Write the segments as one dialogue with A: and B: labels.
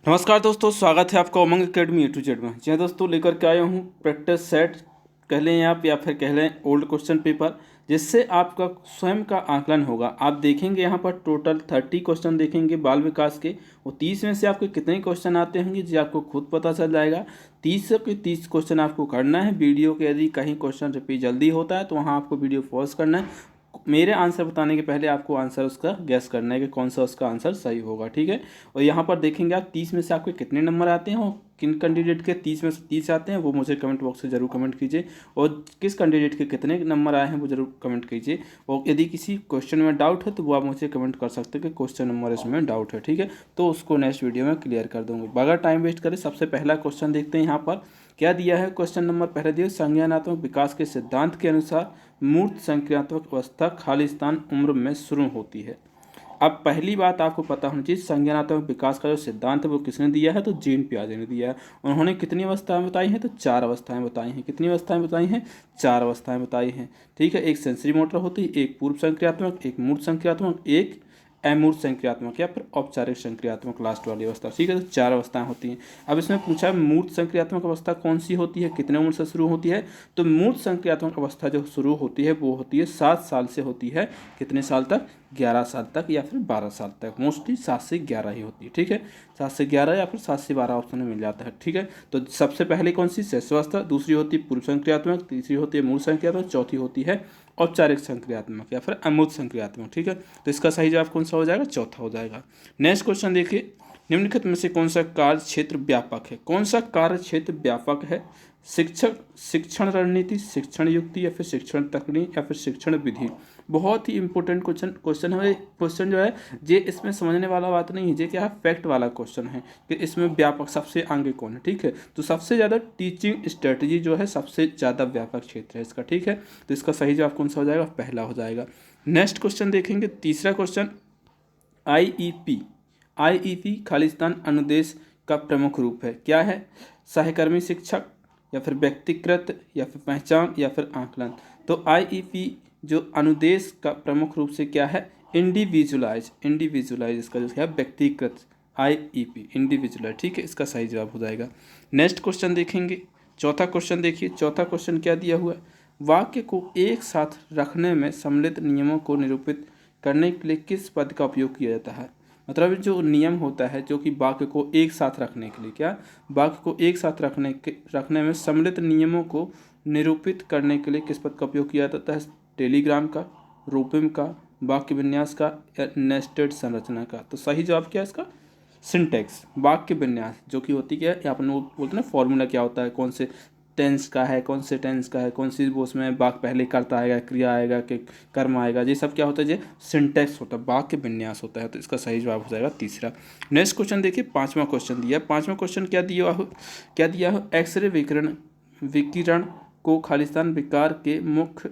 A: नमस्कार दोस्तों, स्वागत है आपका उमंग अकेडमी A to Z में। जी हाँ दोस्तों, लेकर के आया हूँ प्रैक्टिस सेट, कह लें आप या फिर कह लें ओल्ड क्वेश्चन पेपर, जिससे आपका स्वयं का आकलन होगा। आप देखेंगे यहाँ पर टोटल 30 क्वेश्चन देखेंगे बाल विकास के, और 30 में से आपके कितने क्वेश्चन आते होंगे जी आपको खुद पता चल जाएगा। 30 के 30 क्वेश्चन आपको करना है। वीडियो के यदि कहीं क्वेश्चन रिपीट जल्दी होता है तो वहाँ आपको वीडियो पॉज करना है। मेरे आंसर बताने के पहले आपको आंसर उसका गैस करना है कि कौन सा उसका आंसर सही होगा, ठीक है। और यहाँ पर देखेंगे आप 30 में से आपके कितने नंबर आते हैं और किन कैंडिडेट के 30 में से 30 आते हैं वो मुझे कमेंट बॉक्स से जरूर कमेंट कीजिए, और किस कैंडिडेट के कितने नंबर आए हैं वो जरूर कमेंट कीजिए। और यदि किसी क्वेश्चन में डाउट है तो वो आप मुझे कमेंट कर सकते हैं कि क्वेश्चन नंबर इसमें डाउट है, ठीक है। तो उसको नेक्स्ट वीडियो में क्लियर कर दूंगी। बगैर टाइम वेस्ट करें सबसे पहला क्वेश्चन देखते हैं। यहाँ पर क्या दिया है, क्वेश्चन नंबर पहले दिया, संज्ञानात्मक विकास के सिद्धांत के अनुसार मूर्त संक्रियात्मक अवस्था खालिस्तान उम्र में शुरू होती है। अब पहली बात आपको पता होनी चाहिए, संज्ञानात्मक विकास का जो सिद्धांत है वो किसने दिया है, तो जीन पियाजे ने दिया है। उन्होंने कितनी अवस्थाएं बताई हैं, तो 4 अवस्थाएं बताई हैं। कितनी अवस्थाएं बताई हैं, 4 अवस्थाएं बताई हैं, ठीक है। एक सेंसरी मोटर होती है, एक पूर्व संक्रियात्मक, एक मूर्त संक्रियात्मक, एक अमूर्त संक्रियात्मक या फिर औपचारिक संक्रियात्मक लास्ट वाली अवस्था, ठीक है। तो 4 अवस्थाएं होती हैं। अब इसमें पूछा है मूर्त संक्रियात्मक अवस्था कौन सी होती है, कितने उम्र से शुरू होती है। तो मूर्त संक्रियात्मक अवस्था जो शुरू होती है वो होती है 7 साल से होती है। कितने साल तक, 11 साल तक या फिर 12 साल तक। मोस्टली 7 से 11 ही होती है, ठीक है। 7 से 11 या फिर 7 से 12 ऑप्शन में मिल जाता है, ठीक है। तो सबसे पहले कौन सी, शैशवावस्था, दूसरी होती है पूर्व संक्रियात्मक, तीसरी होती है मूर्त संक्रियात्मक, चौथी होती है औपचारिक संक्रियात्मक या फिर अमूर्त संक्रियात्मक, ठीक है। तो इसका सही जवाब कौन सा हो जाएगा, चौथा हो जाएगा। नेक्स्ट क्वेश्चन देखिए, निम्नलिखित में से कौन सा कार्य क्षेत्र व्यापक है। कौन सा कार्य क्षेत्र व्यापक है, शिक्षक, शिक्षण रणनीति, शिक्षण युक्ति या फिर शिक्षण तकनीक या फिर शिक्षण विधि। बहुत ही इंपॉर्टेंट क्वेश्चन है। क्वेश्चन जो है ये इसमें समझने वाला बात नहीं है, ये क्या है, फैक्ट वाला क्वेश्चन है कि इसमें व्यापक सबसे आगे कौन है, ठीक है। तो सबसे ज़्यादा टीचिंग स्ट्रेटजी जो है सबसे ज़्यादा व्यापक क्षेत्र है इसका, ठीक है। तो इसका सही जवाब कौन सा हो जाएगा, पहला हो जाएगा। नेक्स्ट क्वेश्चन देखेंगे, तीसरा क्वेश्चन, आईईपी खालिस्तान अनुदेश का प्रमुख रूप है। क्या है, सहकर्मी शिक्षक या फिर व्यक्तिकृत या फिर पहचान या फिर आकलन। तो आईईपी जो अनुदेश का प्रमुख रूप से क्या है, इंडिविजुअलाइज, इंडिविजुअलाइज इसका जो है व्यक्तिकृत, आईईपी इंडिविजुअलाइज, ठीक है। इसका सही जवाब हो जाएगा। नेक्स्ट क्वेश्चन देखेंगे, चौथा क्वेश्चन देखिए। चौथा क्वेश्चन क्या दिया हुआ है, वाक्य को एक साथ रखने में सम्मिलित नियमों को निरूपित करने के लिए किस पद का उपयोग किया जाता है। मतलब जो नियम होता है जो कि वाक्य को एक साथ रखने के लिए, क्या, वाक्य को एक साथ रखने में सम्मिलित नियमों को निरूपित करने के लिए किस पद का उपयोग किया जाता है, टेलीग्राम का, रूपिम का, वाक्य विन्यास का या नेस्टेड संरचना का। तो सही जवाब क्या है इसका, सिंटेक्स, वाक्य विन्यास, जो कि होती क्या है, अपन वो बोलते हैं ना फॉर्मूला क्या होता है, कौन से टेंस का है, कौन से टेंस का है, कौन सी वो उसमें वाक्य पहले करता आएगा, क्रिया आएगा कि कर्म आएगा, ये सब क्या होता है, ये सिंटेक्स होता है, वाक्य विन्यास होता है। तो इसका सही जवाब हो जाएगा तीसरा। नेक्स्ट क्वेश्चन देखिए, पांचवा क्वेश्चन दिया है। पांचवा क्वेश्चन क्या दिया हो, एक्सरे विकिरण को खालिस्तान विकार के मुख्य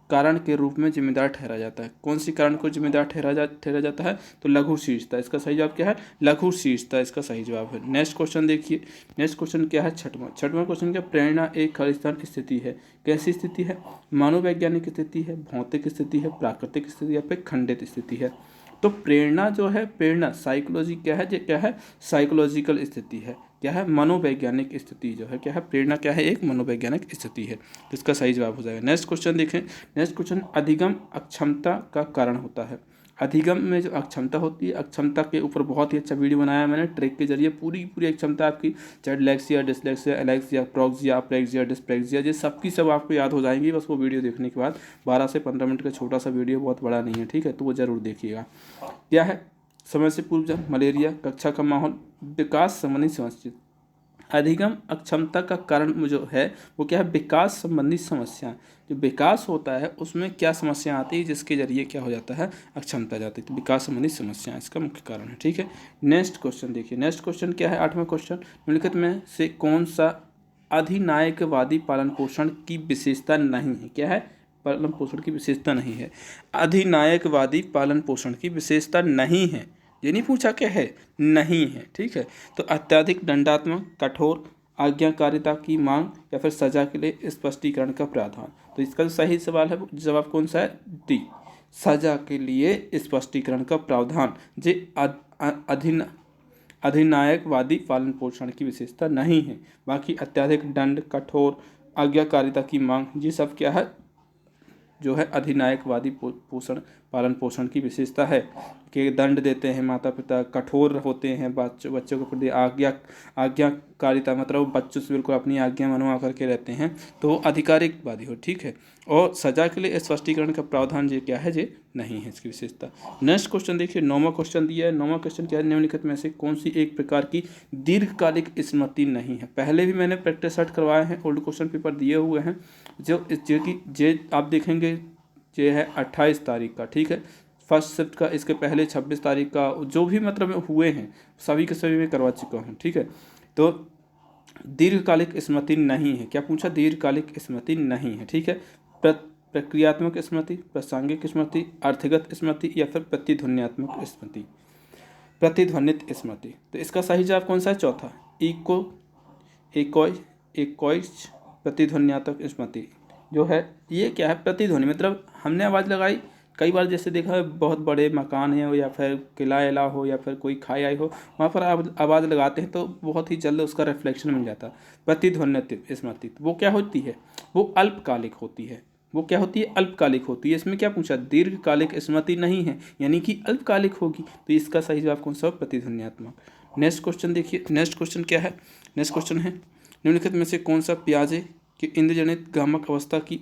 A: कारण के रूप में जिम्मेदार ठहरा जाता है। कौन सी कारण को जिम्मेदार ठहरा जाता है, तो लघु शीर्षता। इसका सही जवाब क्या है, लघु शीर्षता इसका सही जवाब है। नेक्स्ट क्वेश्चन देखिए, नेक्स्ट क्वेश्चन क्या है, छठवां क्वेश्चन क्या, प्रेरणा एक खालिस्तान स्थिति है। कैसी स्थिति है, मनोवैज्ञानिक स्थिति है, भौतिक स्थिति है, प्राकृतिक स्थिति या फिर खंडित स्थिति है। तो प्रेरणा जो है, प्रेरणा साइकोलॉजी क्या है, ये क्या है, साइकोलॉजिकल स्थिति है। क्या है, मनोवैज्ञानिक स्थिति जो है, क्या है, प्रेरणा क्या है, एक मनोवैज्ञानिक स्थिति है। तो इसका सही जवाब हो जाएगा। नेक्स्ट क्वेश्चन देखें, नेक्स्ट क्वेश्चन, अधिगम अक्षमता का कारण होता है। अधिगम में जो अक्षमता होती है, अक्षमता के ऊपर बहुत ही अच्छा वीडियो बनाया मैंने ट्रिक के जरिए, पूरी पूरी अक्षमता आपकी, चाहे डिस्लेक्सिया, एलेक्सिया, प्रोक्सिया, अप्रेक्सिया, डिस्प्रेक्सिया, ये सबकी सब आपको याद हो जाएंगी बस वो वीडियो देखने के बाद। 12 से 15 मिनट का छोटा सा वीडियो, बहुत बड़ा नहीं है, ठीक है। तो वो जरूर देखिएगा। क्या है, समय से पूर्व जन्म, मलेरिया, कक्षा का माहौल, विकास संबंधी समस्या। अधिगम अक्षमता का कारण जो है वो क्या है, विकास संबंधी समस्या। जो विकास होता है उसमें क्या समस्या आती है जिसके जरिए क्या हो जाता है, अक्षमता जाती है। तो विकास संबंधी समस्या इसका मुख्य कारण है, ठीक है। नेक्स्ट क्वेश्चन देखिए, नेक्स्ट क्वेश्चन क्या है, आठवां क्वेश्चन, निम्नलिखित में से कौन सा अधिनायकवादी पालन पोषण की विशेषता नहीं है। क्या है, पालन पोषण की विशेषता नहीं है, अधिनायकवादी पालन पोषण की विशेषता नहीं है। ये नहीं पूछा क्या है, नहीं है, ठीक है। तो अत्यधिक दंडात्मक, कठोर, आज्ञाकारिता की मांग या फिर सजा के लिए स्पष्टीकरण का प्रावधान। तो इसका जो सही सवाल है, जवाब कौन सा है, डी, सजा के लिए स्पष्टीकरण का प्रावधान। जे अधिनायकवादी पालन पोषण की विशेषता नहीं है। बाकी अत्यधिक दंड, कठोर आज्ञाकारिता की मांग, ये सब क्या है, जो है अधिनायकवादी पोषण पालन पोषण की विशेषता है कि दंड देते हैं माता पिता, कठोर होते हैं बच्चों के प्रति, आज्ञाकारिता मतलब बच्चों से बिल्कुल अपनी आज्ञा मनवा करके रहते हैं, तो वो अधिकारिकवादी हो। ठीक है, और सजा के लिए स्पष्टीकरण का प्रावधान ये क्या है, ये नहीं है इसकी विशेषता। नेक्स्ट क्वेश्चन देखिए, 9वां क्वेश्चन दिया है। 9वां क्वेश्चन क्या है, निम्नलिखित में से कौन सी एक प्रकार की दीर्घकालिक स्मृति नहीं है। पहले भी मैंने प्रैक्टिस सेट करवाए हैं, ओल्ड क्वेश्चन पेपर दिए हुए हैं, जो आप देखेंगे ये है 28 तारीख का। ठीक है, फर्स्ट शिफ्ट का, इसके पहले 26 तारीख का, जो भी मतलब हुए हैं सभी के सभी मैं करवा चुका हूँ। ठीक है, तो दीर्घकालिक स्मृति नहीं है। क्या पूछा, दीर्घकालिक स्मृति नहीं है। ठीक है, प्रक्रियात्मक स्मृति, प्रासंगिक स्मृति, अर्थगत स्मृति या फिर प्रतिध्वन्यात्मक स्मृति, प्रतिध्वनित स्मृति। तो इसका सही जवाब कौन सा है, चौथा, इकोइच प्रतिध्वन्यात्मक स्मृति जो है ये क्या है, प्रतिध्वनि मतलब हमने आवाज़ लगाई, कई बार जैसे देखा है बहुत बड़े मकान है या फिर किला इला हो या फिर कोई खाई आई हो, वहाँ पर आवाज़ लगाते हैं तो बहुत ही जल्द उसका रिफ्लेक्शन मिल जाता है। प्रतिध्वनित स्मृति वो क्या होती है, वो अल्पकालिक होती है। वो क्या होती है, अल्पकालिक होती है। इसमें क्या पूछा, दीर्घकालिक स्मृति नहीं है, यानी कि अल्पकालिक होगी। तो इसका सही जवाब कौन सा, प्रतिध्वन्यात्मक। नेक्स्ट क्वेश्चन देखिए, नेक्स्ट क्वेश्चन क्या है, नेक्स्ट क्वेश्चन है निम्नलिखित में से कौन सा पियाजे कि इंद्रजनित गामक अवस्था की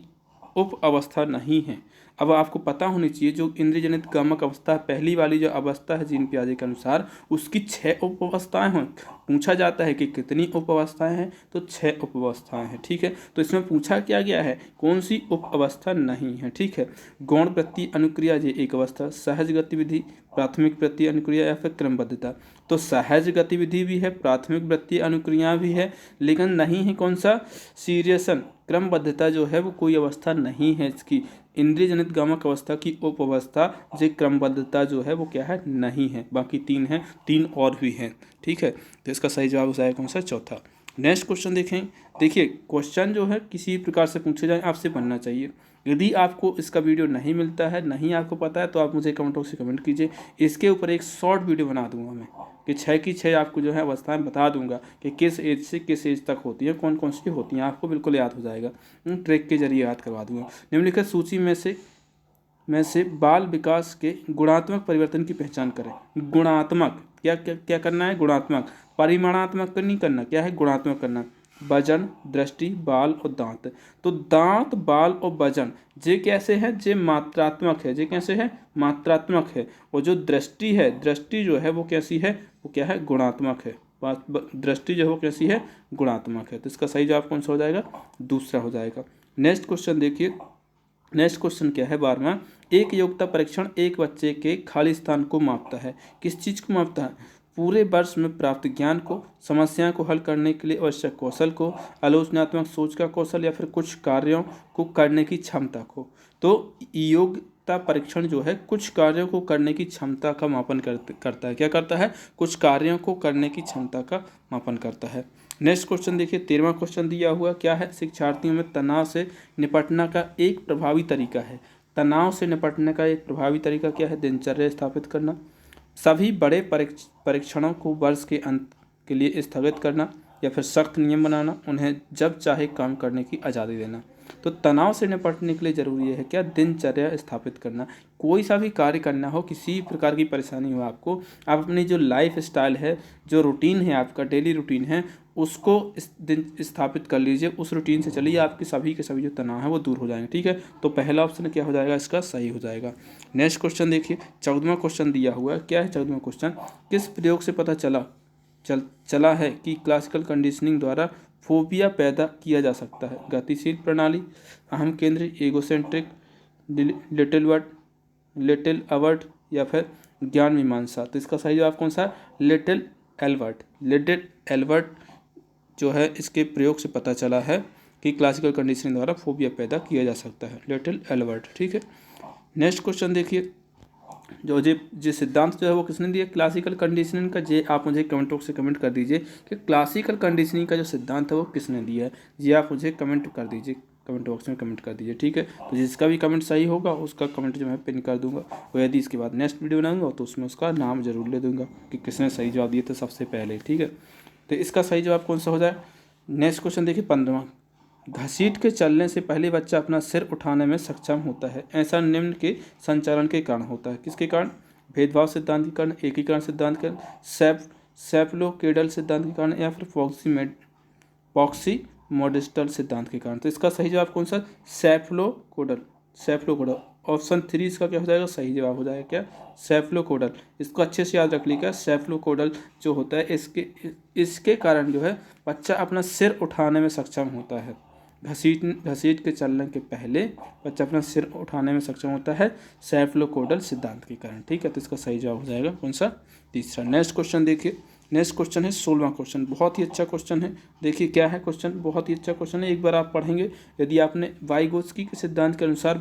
A: उप अवस्था नहीं है। अब आपको पता होनी चाहिए जो इंद्रजनित गामक अवस्था पहली वाली जो अवस्था है जीन पियाजे के अनुसार उसकी 6 उप अवस्थाएं हैं। पूछा जाता है कि कितनी उप अवस्थाएं हैं, तो 6 उप अवस्थाएं हैं। ठीक है, तो इसमें पूछा क्या गया है, कौन सी उप अवस्था नहीं है। ठीक है, गौण प्रति अनुक्रिया ये एक अवस्था, सहज गतिविधि, प्राथमिक प्रति अनुक्रिया या फिर क्रमबद्धता। तो सहज गतिविधि भी है, प्राथमिक वृत्तीय अनुक्रिया भी है, लेकिन नहीं है कौन सा, सीरियसन, क्रमबद्धता जो है वो कोई अवस्था नहीं है इसकी। इंद्रिय जनित गामक अवस्था की उप अवस्था जो क्रमबद्धता जो है वो क्या है, नहीं है। बाकी 3 हैं, 3 और भी हैं। ठीक है, तो इसका सही जवाब हो जाएगा कौन सा, चौथा। नेक्स्ट क्वेश्चन देखें, देखिए क्वेश्चन जो है किसी प्रकार से पूछे जाए आपसे बनना चाहिए। यदि आपको इसका वीडियो नहीं मिलता है, नहीं आपको पता है, तो आप मुझे कमेंट बॉक्स से कमेंट कीजिए। इसके ऊपर एक शॉर्ट वीडियो बना दूंगा मैं कि 6 की 6 आपको जो है अवस्थाएं बता दूंगा कि किस एज से किस एज तक होती हैं, कौन कौन सी होती हैं, आपको बिल्कुल याद हो जाएगा। ट्रिक के जरिए याद करवा दूंगा। निम्नलिखित सूची में से बाल विकास के गुणात्मक परिवर्तन की पहचान करें। गुणात्मक क्या क्या क्या करना है, गुणात्मक, परिमाणात्मक नहीं करना, क्या है, गुणात्मक करना। वजन, दृष्टि, बाल और दांत। तो दांत, बाल और वजन ये कैसे है, ये मात्रात्मक है। ये कैसे है, मात्रात्मक है। और जो दृष्टि है, दृष्टि जो है वो कैसी है, वो क्या है, गुणात्मक है। दृष्टि जो है वो कैसी है, गुणात्मक है। तो इसका सही जवाब कौन सा हो जाएगा, दूसरा हो जाएगा। नेक्स्ट क्वेश्चन देखिए, नेक्स्ट क्वेश्चन क्या है, 12वां, एक योग्यता परीक्षण एक बच्चे के खाली स्थान को मापता है। किस चीज़ को मापता है, पूरे वर्ष में प्राप्त ज्ञान को, समस्या को हल करने के लिए आवश्यक कौशल को, आलोचनात्मक सोच का कौशल या फिर कुछ कार्यों को करने की क्षमता को। तो योग्यता परीक्षण जो है कुछ कार्यों को करने की क्षमता का मापन करता है। क्या करता है, कुछ कार्यों को करने की क्षमता का मापन करता है। नेक्स्ट क्वेश्चन देखिए, 13वां क्वेश्चन दिया हुआ क्या है, शिक्षार्थियों में तनाव से निपटने का एक प्रभावी तरीका है। तनाव से निपटने का एक प्रभावी तरीका क्या है, दिनचर्या स्थापित करना, सभी बड़े परीक्षणों को वर्ष के अंत के लिए स्थगित करना या फिर सख्त नियम बनाना, उन्हें जब चाहे काम करने की आज़ादी देना। तो तनाव से निपटने के लिए ज़रूरी है क्या, दिनचर्या स्थापित करना। कोई सा भी कार्य करना हो, किसी प्रकार की परेशानी हो आपको, आप अपनी जो लाइफ स्टाइल है, जो रूटीन है आपका, डेली रूटीन है, उसको इस दिन स्थापित कर लीजिए, उस रूटीन से चलिए, आपके सभी के सभी जो तनाव है वो दूर हो जाएंगे। ठीक है, तो पहला ऑप्शन क्या हो जाएगा, इसका सही हो जाएगा। नेक्स्ट क्वेश्चन देखिए, 14वां क्वेश्चन दिया हुआ है, क्या है 14वां क्वेश्चन, किस प्रयोग से पता चला है कि क्लासिकल कंडीशनिंग द्वारा फोबिया पैदा किया जा सकता है। गतिशील प्रणाली, अहम केंद्र, एगोसेंट्रिक, लिटिल अवर्ट या फिर ज्ञान मीमांसा। तो इसका सही जवाब कौन सा है, लिटिल एल्बर्ट जो है इसके प्रयोग से पता चला है कि क्लासिकल कंडीशनिंग द्वारा फोबिया पैदा किया जा सकता है, लिटिल एल्बर्ट। ठीक है, नेक्स्ट क्वेश्चन देखिए, जो सिद्धांत जो है वो किसने दिया, क्लासिकल कंडीशनिंग का। जे आप मुझे कमेंट बॉक्स से कमेंट कर दीजिए कि क्लासिकल कंडीशनिंग का जो सिद्धांत है वो किसने दिया है। ये आप मुझे कमेंट कर दीजिए कमेंट बॉक्स में कमेंट कर दीजिए, ठीक है। तो जिसका भी कमेंट सही होगा उसका कमेंट जो मैं पिन कर दूंगा, और यदि इसके बाद नेक्स्ट वीडियो बनाऊंगा तो उसमें उसका नाम जरूर ले दूंगा कि किसने सही जवाब दिया था सबसे पहले, ठीक है। तो इसका सही जवाब कौन सा हो जाए। नेक्स्ट क्वेश्चन देखिए 15वां, घसीट के चलने से पहले बच्चा अपना सिर उठाने में सक्षम होता है, ऐसा निम्न के संचालन के कारण होता है। किसके कारण। भेदभाव सिद्धांत के कारण, एकीकरण सिद्धांत के कारण, सेफलोकेडल सिद्धांत के कारण, या फिर पॉक्सी मॉडिस्टल सिद्धांत के कारण। तो इसका सही जवाब कौन सा। सेफलोकोडल ऑप्शन 3 इसका क्या हो जाएगा, सही जवाब हो जाएगा क्या, सेफलोकोडल। इसको अच्छे से याद रख लीजिएगा, सेफलोकोडल जो होता है इसके कारण जो है बच्चा अपना सिर उठाने में सक्षम होता है। घसीट के चलने के पहले बच्चा अपना सिर उठाने में सक्षम होता है सेफलोकोडल सिद्धांत के कारण, ठीक है। तो इसका सही जवाब हो जाएगा कौन सा, तीसरा। नेक्स्ट क्वेश्चन देखिए, नेक्स्ट क्वेश्चन है 16वां क्वेश्चन, बहुत ही अच्छा क्वेश्चन है। देखिए क्या है क्वेश्चन, बहुत ही अच्छा क्वेश्चन है, एक बार आप पढ़ेंगे। यदि आपने वाइगोत्स्की के सिद्धांत के अनुसार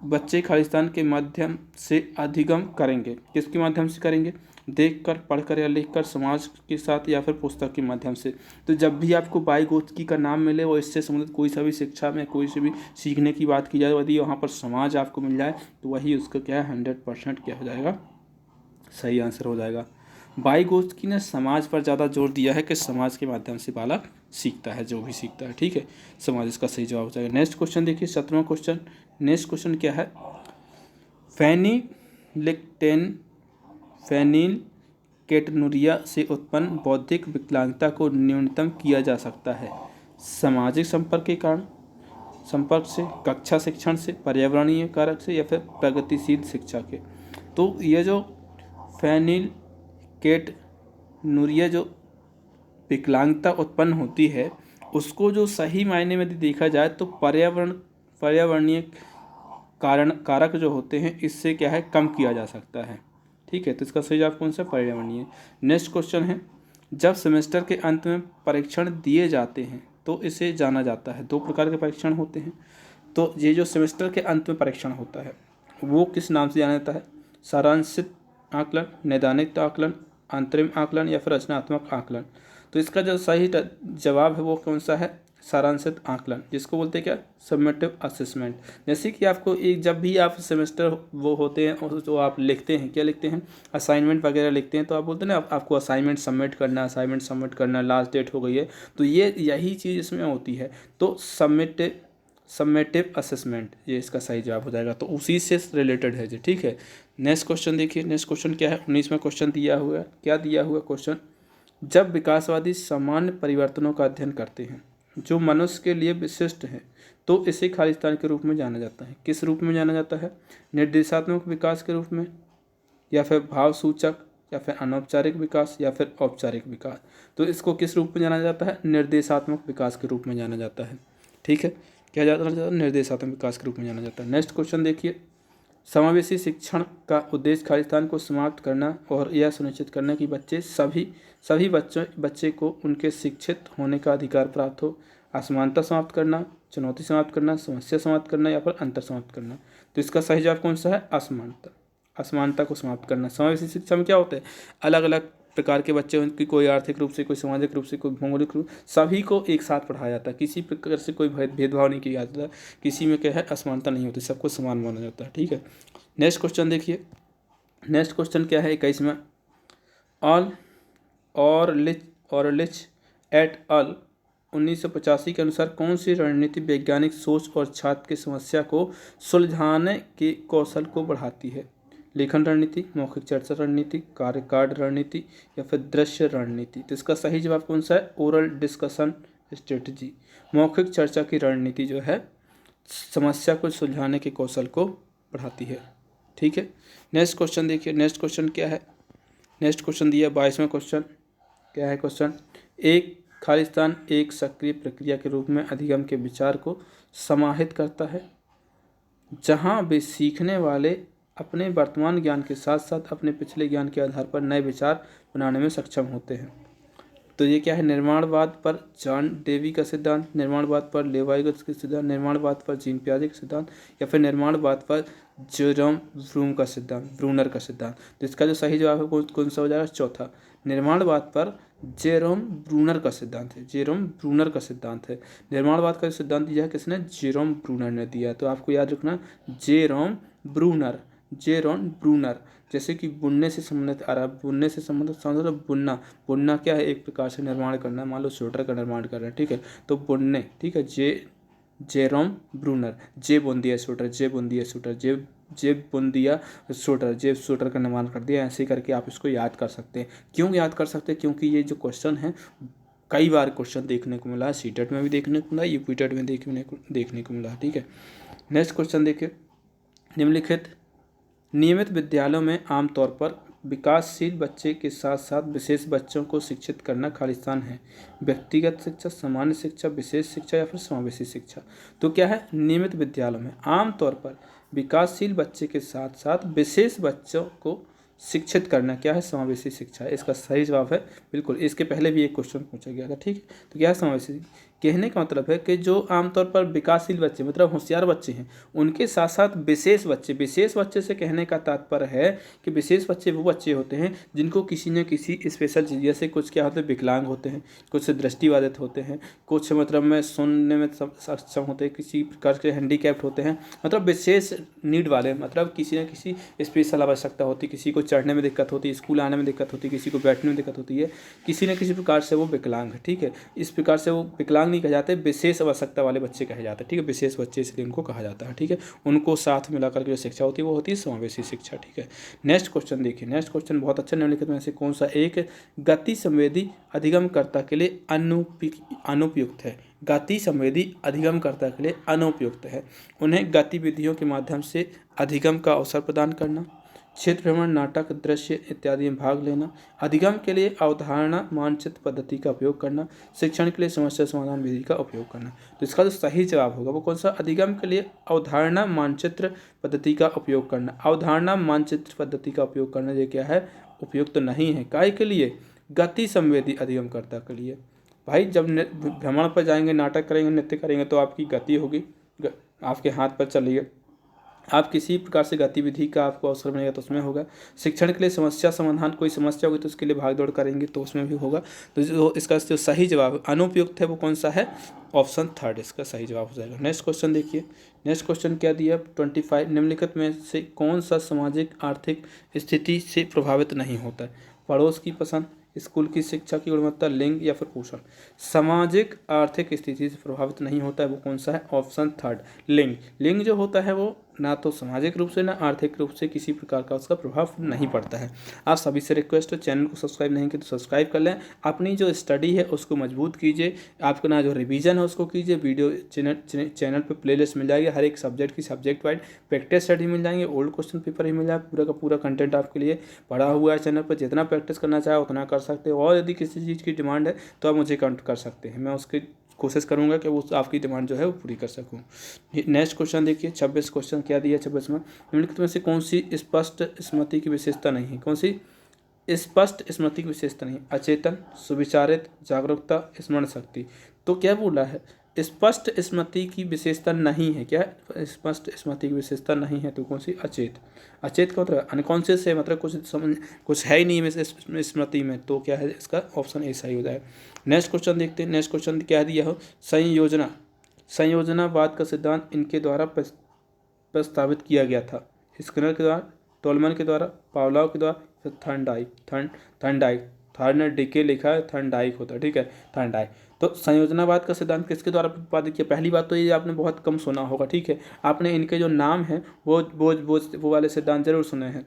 A: बच्चे खालिस्तान के माध्यम से अधिगम करेंगे, किसके माध्यम से करेंगे, देखकर, पढ़कर या लिखकर, समाज के साथ, या फिर पुस्तक के माध्यम से। तो जब भी आपको वाइगोत्स्की का नाम मिले और इससे संबंधित कोई सा भी शिक्षा में कोई से भी सीखने की बात की जाए, यदि वहाँ पर समाज आपको मिल जाए तो वही उसका क्या है 100% क्या हो जाएगा, सही आंसर हो जाएगा। वाइगोत्स्की ने समाज पर ज़्यादा जोर दिया है कि समाज के माध्यम से बालक सीखता है, जो भी सीखता है, ठीक है। समाज इसका सही जवाब हो जाएगा। नेक्स्ट क्वेश्चन देखिए 17वां क्वेश्चन, नेक्स्ट क्वेश्चन क्या है, फेनिलकेटनुरिया से उत्पन्न बौद्धिक विकलांगता को न्यूनतम किया जा सकता है सामाजिक संपर्क से, कक्षा शिक्षण से, पर्यावरणीय कारक से, या फिर प्रगतिशील शिक्षा के। तो ये जो फेनिलकेटनुरिया जो विकलांगता उत्पन्न होती है उसको जो सही मायने में देखा जाए तो पर्यावरणीय कारक जो होते हैं इससे क्या है कम किया जा सकता है, ठीक है। तो इसका सही जवाब कौन सा, पर्यावरणीय। नेक्स्ट क्वेश्चन है, जब सेमेस्टर के अंत में परीक्षण दिए जाते हैं तो इसे जाना जाता है, 2 प्रकार के परीक्षण होते हैं। तो ये जो सेमेस्टर के अंत में परीक्षण होता है वो किस नाम से जाना जाता है, सारांशित आकलन, नैदानिक आकलन, अंतरिम आकलन, या फिर रचनात्मक आकलन। तो इसका जो सही जवाब है वो कौन सा है, सारांशित आकलन, जिसको बोलते हैं क्या, सबमिटिव असेसमेंट। जैसे कि आपको जब भी आप सेमेस्टर वो होते हैं और जो आप लिखते हैं, क्या लिखते हैं, असाइनमेंट वगैरह लिखते हैं, तो आप बोलते हैं ना आपको असाइनमेंट सबमिट करना, लास्ट डेट हो गई है, तो यही चीज़ इसमें होती है। तो सबमिटिव असेसमेंट ये इसका सही जवाब हो जाएगा, तो उसी से रिलेटेड है जी, ठीक है। नेक्स्ट क्वेश्चन देखिए, नेक्स्ट क्वेश्चन क्या है, 19वां क्वेश्चन दिया हुआ है, क्या दिया हुआ क्वेश्चन, जब विकासवादी सामान्य परिवर्तनों का अध्ययन करते हैं जो मनुष्य के लिए विशिष्ट हैं तो इसे खालिस्तान के रूप में जाना जाता है। किस रूप में जाना जाता है, निर्देशात्मक विकास के रूप में, या फिर भाव सूचक, या फिर अनौपचारिक विकास, या फिर औपचारिक विकास। तो इसको किस रूप में जाना जाता है, निर्देशात्मक विकास के रूप में जाना जाता है, ठीक है। क्या जाना जाता है, निर्देशात्मक विकास के रूप में जाना जाता है। नेक्स्ट क्वेश्चन देखिए, समावेशी शिक्षण का उद्देश्य खालिस्तान को समाप्त करना और यह सुनिश्चित करना कि सभी बच्चे को उनके शिक्षित होने का अधिकार प्राप्त हो, असमानता समाप्त करना, चुनौती समाप्त करना, समस्या समाप्त करना, या फिर अंतर समाप्त करना। तो इसका सही जवाब कौन सा है, असमानता को समाप्त करना। समावेशी शिक्षा में क्या होता है, अलग अलग प्रकार के बच्चे, उनकी कोई आर्थिक रूप से, कोई सामाजिक रूप से, कोई भौगोलिक रूप, सभी को एक साथ पढ़ाया जाता है, किसी प्रकार से कोई भेदभाव नहीं किया जाता, किसी में क्या है असमानता नहीं होती, सबको समान माना जाता है, ठीक है। नेक्स्ट क्वेश्चन देखिए, नेक्स्ट क्वेश्चन क्या है 21वां, ऑरलिच एट अल 1985 के अनुसार कौन सी रणनीति वैज्ञानिक सोच और छात्र की समस्या को सुलझाने के कौशल को बढ़ाती है, लेखन रणनीति, मौखिक चर्चा रणनीति, कार्ड रणनीति, या फिर दृश्य रणनीति। तो इसका सही जवाब कौन सा है, ओरल डिस्कशन स्ट्रेटजी। मौखिक चर्चा की रणनीति जो है समस्या को सुलझाने के कौशल को बढ़ाती है, ठीक है। नेक्स्ट क्वेश्चन देखिए, नेक्स्ट क्वेश्चन क्या है, नेक्स्ट क्वेश्चन दिया 22वां क्वेश्चन, क्या है क्वेश्चन, खालिस्तान एक सक्रिय प्रक्रिया के रूप में अधिगम के विचार को समाहित करता है जहां वे सीखने वाले अपने वर्तमान ज्ञान के साथ साथ अपने पिछले ज्ञान के आधार पर नए विचार बनाने में सक्षम होते हैं। तो ये क्या है, निर्माणवाद पर जॉन डेवी का सिद्धांत, निर्माणवाद पर लेवाइगस का सिद्धांत, निर्माणवाद पर जीन पियाजे का सिद्धांत, या फिर निर्माणवाद पर जेरोम ब्रूनर का सिद्धांत। तो इसका जो सही जवाब है कौन सा हो जाएगा, चौथा, निर्माणवाद पर जेरोम ब्रूनर का सिद्धांत है। जेरोम ब्रूनर का सिद्धांत है। निर्माणवाद का सिद्धांत दिया है किसने? जेरोम ब्रूनर ने दिया। तो आपको याद रखना जेरोम ब्रूनर। Jerome Bruner. जैसे कि बुनने से संबंधित आ रहा है, बुनने से संबंधित समझो बुनना। बुनना क्या है? एक प्रकार से निर्माण करना। मान लो स्वेटर का निर्माण कर रहे हैं, ठीक है, तो बुनने, ठीक है। Jerome Bruner. जे बुन दिया स्वेटर, जे बुन दिया स्वेटर, जे बुन दिया स्वेटर, जे स्वेटर का निर्माण कर दिया। ऐसे करके आप इसको याद कर सकते हैं। क्यों याद कर सकते हैं? क्योंकि ये जो क्वेश्चन है कई बार क्वेश्चन देखने को मिला है, सीटेट में भी देखने को मिला, यूपीटेट में देखने को मिला, ठीक है। नेक्स्ट क्वेश्चन देखिए, निम्नलिखित नियमित विद्यालयों में आमतौर पर विकासशील बच्चे के साथ साथ विशेष बच्चों को शिक्षित करना खालिस्तान है। व्यक्तिगत शिक्षा, सामान्य शिक्षा, विशेष शिक्षा या फिर समावेशी शिक्षा। तो क्या है? नियमित विद्यालयों में आमतौर पर विकासशील बच्चे के साथ साथ विशेष बच्चों को शिक्षित करना क्या है? समावेशी शिक्षा है। इसका सही जवाब है बिल्कुल। इसके पहले भी एक क्वेश्चन पूछा गया था, ठीक है। तो क्या है? समावेशी। कहने का मतलब है कि जो आमतौर पर विकासशील बच्चे मतलब होशियार बच्चे हैं, उनके साथ साथ विशेष बच्चे। विशेष बच्चे से कहने का तात्पर्य है कि विशेष बच्चे वो बच्चे होते हैं जिनको किसी न किसी स्पेशल चीज़, जैसे कुछ क्या होते हैं, विकलांग होते हैं, कुछ दृष्टिबाधित होते हैं, कुछ मतलब में सुनने में सक्षम होते हैं, किसी प्रकार के हैंडीकैप्ड होते हैं, मतलब विशेष नीड वाले, मतलब किसी न किसी स्पेशल आवश्यकता होती है। किसी को चढ़ने में दिक्कत होती है, स्कूल आने में दिक्कत होती है, किसी को बैठने में दिक्कत होती है, किसी न किसी प्रकार से वो विकलांग है, ठीक है। इस प्रकार से वो विकलांग नहीं कहे जाते, विशेष आवश्यकता वाले बच्चे कहे जाते हैं, ठीक है। विशेष बच्चे इसलिए उनको कहा जाता है, ठीक है। उनको साथ मिलाकर के जो शिक्षा होती है वो होती है समावेशी शिक्षा, ठीक है। नेक्स्ट क्वेश्चन देखिए, नेक्स्ट क्वेश्चन बहुत अच्छा। निम्नलिखित में से कौन सा एक गति संवेदी अधिगमकर्ता के लिए अनुपयुक्त है? गति संवेदी अधिगमकर्ता के लिए अनुपयुक्त है। उन्हें गतिविधियों के माध्यम से अधिगम का अवसर प्रदान करना, क्षेत्र भ्रमण, नाटक, दृश्य इत्यादि में भाग लेना, अधिगम के लिए अवधारणा मानचित्र पद्धति का उपयोग करना, शिक्षण के लिए समस्या समाधान विधि का उपयोग करना। तो इसका जो सही जवाब होगा वो कौन सा? अधिगम के लिए अवधारणा मानचित्र पद्धति का उपयोग करना। अवधारणा मानचित्र पद्धति का उपयोग करना ये क्या है? उपयुक्त नहीं है। काय के लिए? गति संवेदी अधिगमकर्ता के लिए। भाई जब भ्रमण पर जाएंगे, नाटक करेंगे, नृत्य करेंगे तो आपकी गति होगी, आपके हाथ पर चलिए, आप किसी प्रकार से गतिविधि का आपको अवसर मिलेगा तो उसमें होगा। शिक्षण के लिए समस्या समाधान, कोई समस्या होगी तो उसके लिए भाग दौड़ करेंगे तो उसमें भी होगा। तो जो इसका जो सही जवाब अनुपयुक्त है वो कौन सा है? ऑप्शन थर्ड इसका सही जवाब हो जाएगा। नेक्स्ट क्वेश्चन देखिए, नेक्स्ट क्वेश्चन क्या दिया? 25 निम्नलिखित में से कौन सा सामाजिक आर्थिक स्थिति से प्रभावित नहीं होता है? पड़ोस की पसंद, स्कूल की शिक्षा की गुणवत्ता, लिंग या फिर पोषण। सामाजिक आर्थिक स्थिति से प्रभावित नहीं होता है वो कौन सा है? ऑप्शन थर्ड, लिंग। लिंग जो होता है वो ना तो सामाजिक रूप से ना आर्थिक रूप से किसी प्रकार का उसका प्रभाव नहीं पड़ता है। आप सभी से रिक्वेस्ट है, चैनल को सब्सक्राइब नहीं किया तो सब्सक्राइब कर लें। अपनी जो स्टडी है उसको मजबूत कीजिए, आपका ना जो रिवीजन है उसको कीजिए। वीडियो चैनल पे प्लेलिस्ट मिल जाएगी, हर एक सब्जेक्ट की सब्जेक्ट वाइज प्रैक्टिस सेट ही मिल जाएंगे, ओल्ड क्वेश्चन पेपर ही मिल जाएगा, पूरा का पूरा कंटेंट आपके लिए पड़ा हुआ है चैनल पर। जितना प्रैक्टिस करना चाहे उतना कर सकते हो, और यदि किसी चीज़ की डिमांड है तो आप मुझे कॉन्टैक्ट कर सकते हैं, मैं उसकी कोशिश करूंगा कि वो आपकी डिमांड जो है वो पूरी कर सकूं। नेक्स्ट क्वेश्चन देखिए, 26 क्वेश्चन क्या दिया 26 में? निम्नलिखित में से कौन सी स्पष्ट स्मृति की विशेषता नहीं है? कौन सी स्पष्ट स्मृति की विशेषता नहीं? अचेतन, सुविचारित, जागरूकता, स्मरण शक्ति। तो क्या बोला है? स्पष्ट स्मृति की विशेषता नहीं है। क्या है? स्पष्ट स्मृति की विशेषता नहीं है तो कौन सी? अचेत। अचेत का मतलब अनकॉन्शियस है, मतलब कुछ है ही नहीं में स्मृति में, तो क्या है इसका? ऑप्शन ए सही हो जाएगा। नेक्स्ट क्वेश्चन देखते हैं। नेक्स्ट क्वेश्चन क्या दिया हो? संयोजना, संयोजनावाद का सिद्धांत इनके द्वारा प्रस्तावित किया गया था? स्किनर के द्वारा, टोलमन के द्वारा, पावलोव के द्वारा, फिर थर्नडाइक। थर्नडाइक लिखा है, थर्नडाइक होता है, ठीक है, थर्नडाइक। तो संयोजनावाद का सिद्धांत किसके द्वारा प्रतिपादित किया? पहली बात तो ये आपने बहुत कम सुना होगा, ठीक है। आपने इनके जो नाम हैं वो वाले सिद्धांत जरूर सुने हैं।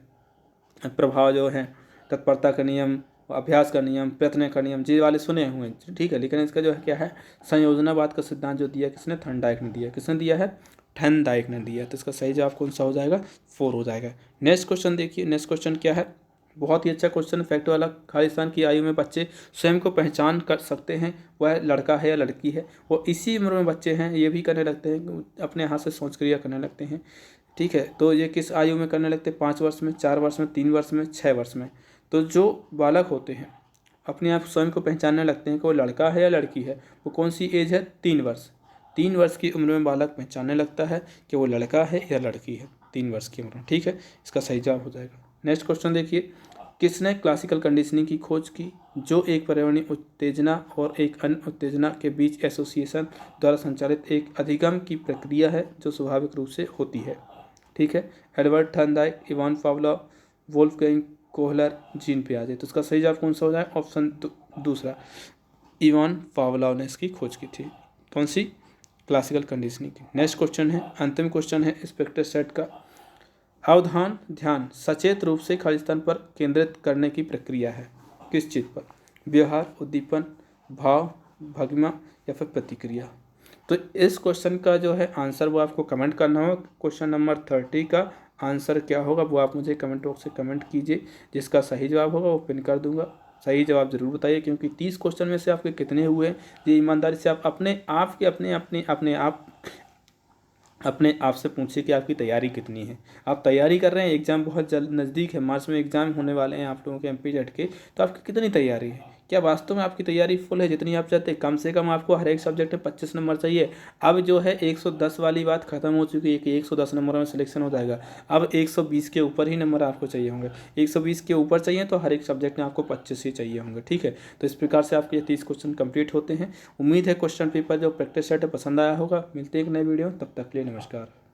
A: प्रभाव जो है, तत्परता का नियम, अभ्यास का नियम, प्रयत्न का नियम, ये वाले सुने हुए हैं, ठीक है। लेकिन इसका जो है क्या है? संयोजनावाद का सिद्धांत जो दिया किसने? थर्नडाइक ने दिया। किसने दिया है? थर्नडाइक ने दिया। तो इसका सही जवाब कौन सा हो जाएगा? 4 हो जाएगा। नेक्स्ट क्वेश्चन देखिए, नेक्स्ट क्वेश्चन क्या है? बहुत ही अच्छा क्वेश्चन, फैक्ट वाला। खालिस्तान की आयु में बच्चे स्वयं को पहचान कर सकते हैं वह लड़का है या लड़की है। वो इसी उम्र में बच्चे हैं ये भी करने लगते हैं, अपने हाथ से सोच क्रिया करने लगते हैं, ठीक है। तो ये किस आयु में करने लगते हैं? 5 वर्ष में, 4 वर्ष में, 3 वर्ष में, 6 वर्ष में। तो जो बालक होते हैं अपने आप स्वयं को पहचानने लगते हैं कि वो लड़का है या लड़की है, वो कौन सी एज है? 3 वर्ष। 3 वर्ष की उम्र में बालक पहचानने लगता है कि वो लड़का है या लड़की है, 3 वर्ष की उम्र में, ठीक है। इसका सही जवाब हो जाएगा। नेक्स्ट क्वेश्चन देखिए, किसने क्लासिकल कंडीशनिंग की खोज की? जो एक पर्यावरणीय उत्तेजना और एक अन्य उत्तेजना के बीच एसोसिएशन द्वारा संचालित एक अधिगम की प्रक्रिया है जो स्वाभाविक रूप से होती है। ठीक है, Edward Thorndike, Ivan Pavlov, Wolfgang Kohler, Jean पियाजे। तो इसका सही जवाब कौन सा हो जाए? ऑप्शन दूसरा, इवान पावलोव ने इसकी खोज की थी। कौन सी? क्लासिकल कंडीशनिंग की। नेक्स्ट क्वेश्चन है, अंतिम क्वेश्चन है स्पेक्टर सेट का। अवधान ध्यान सचेत रूप से खालिस्तान पर केंद्रित करने की प्रक्रिया है। किस चीज़ पर? व्यवहार, उद्दीपन, भाव, भंगिमा या फिर प्रतिक्रिया। तो इस क्वेश्चन का जो है आंसर वो आपको कमेंट करना होगा। क्वेश्चन नंबर 30 का आंसर क्या होगा वो आप मुझे कमेंट बॉक्स से कमेंट कीजिए। जिसका सही जवाब होगा वो पिन कर दूंगा। सही जवाब जरूर बताइए, क्योंकि 30 क्वेश्चन में से आपके कितने हुए हैं ये ईमानदारी से आप अपने आप से पूछिए कि आपकी तैयारी कितनी है। आप तैयारी कर रहे हैं, एग्ज़ाम बहुत जल्द नज़दीक है, मार्च में एग्ज़ाम होने वाले हैं आप लोगों के एमपीजेड के, तो आपकी कितनी तैयारी है? क्या वास्तव में आपकी तैयारी फुल है जितनी आप चाहते हैं? कम से कम आपको हर एक सब्जेक्ट में 25 नंबर चाहिए। अब जो है 110 वाली बात खत्म हो चुकी है कि 110 नंबरों में सिलेक्शन हो जाएगा। अब 120 के ऊपर ही नंबर आपको चाहिए होंगे। 120 के ऊपर चाहिए तो हर एक सब्जेक्ट में आपको 25 ही चाहिए होंगे। ठीक है, तो इस प्रकार से आपके ये 30 क्वेश्चन कंप्लीट होते हैं। उम्मीद है क्वेश्चन पेपर जो प्रैक्टिस सेट है पसंद आया होगा। मिलते हैं एक नए वीडियो, तब तक के लिए नमस्कार।